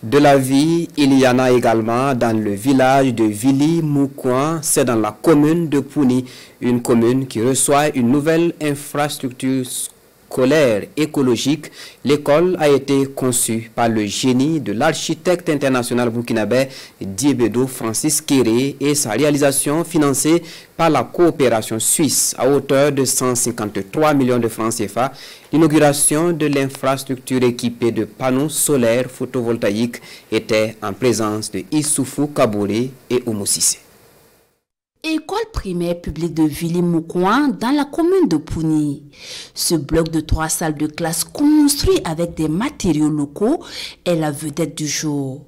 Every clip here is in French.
De la vie, il y en a également dans le village de Vili-Moukouan, c'est dans la commune de Pouni, une commune qui reçoit une nouvelle infrastructure scolaire écologique. L'école a été conçue par le génie de l'architecte international burkinabé Diébedo Francis Kéré et sa réalisation financée par la coopération suisse à hauteur de 153 millions de francs CFA. L'inauguration de l'infrastructure équipée de panneaux solaires photovoltaïques était en présence de Issoufou Kabouré et Oumou Sissé. École primaire publique de Vili-Moukouan dans la commune de Pouni. Ce bloc de 3 salles de classe construit avec des matériaux locaux est la vedette du jour.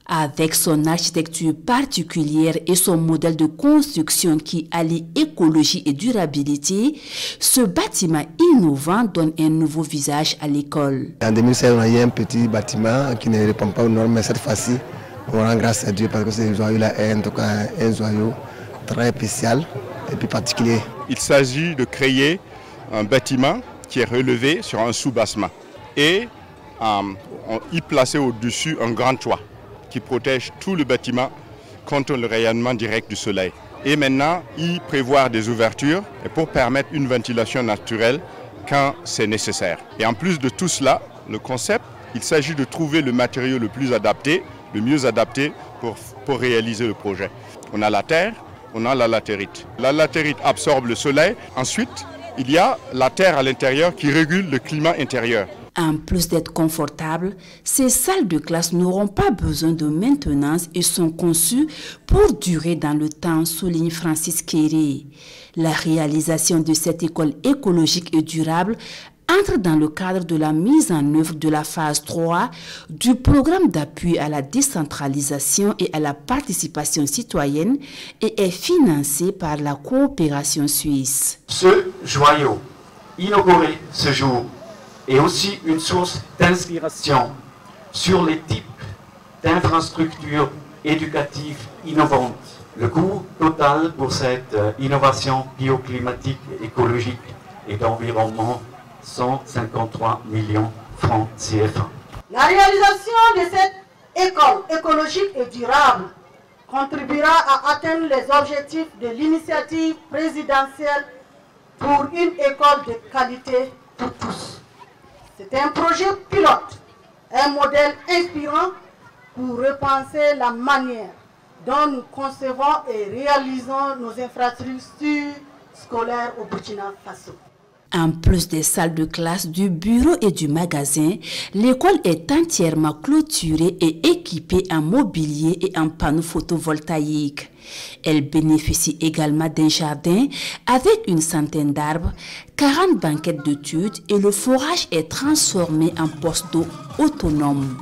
Avec son architecture particulière et son modèle de construction qui allie écologie et durabilité, ce bâtiment innovant donne un nouveau visage à l'école. En 2016, on a eu un petit bâtiment qui ne répond pas aux normes, mais cette fois-ci, on rend grâce à Dieu parce que ce joyau-là est en tout cas un joyau très spécial et puis particulier. Il s'agit de créer un bâtiment qui est relevé sur un sous-bassement et y placer au-dessus un grand toit qui protège tout le bâtiment contre le rayonnement direct du soleil. Et maintenant, y prévoir des ouvertures pour permettre une ventilation naturelle quand c'est nécessaire. Et en plus de tout cela, le concept, il s'agit de trouver le matériau le plus adapté, le mieux adapté pour réaliser le projet. On a la terre, on a la latérite. La latérite absorbe le soleil. Ensuite, il y a la terre à l'intérieur qui régule le climat intérieur. En plus d'être confortables, ces salles de classe n'auront pas besoin de maintenance et sont conçues pour durer dans le temps, souligne Francis Kéré. La réalisation de cette école écologique et durable entre dans le cadre de la mise en œuvre de la phase 3 du programme d'appui à la décentralisation et à la participation citoyenne et est financée par la coopération suisse. Ce joyau, inauguré ce jour, est aussi une source d'inspiration sur les types d'infrastructures éducatives innovantes. Le coût total pour cette innovation bioclimatique et écologique est d'environ 153 millions francs CFA. La réalisation de cette école écologique et durable contribuera à atteindre les objectifs de l'initiative présidentielle pour une école de qualité pour tous. C'est un projet pilote, un modèle inspirant pour repenser la manière dont nous concevons et réalisons nos infrastructures scolaires au Burkina Faso. En plus des salles de classe, du bureau et du magasin, l'école est entièrement clôturée et équipée en mobilier et en panneaux photovoltaïques. Elle bénéficie également d'un jardin avec une centaine d'arbres, 40 banquettes d'études et le forage est transformé en poste d'eau autonome.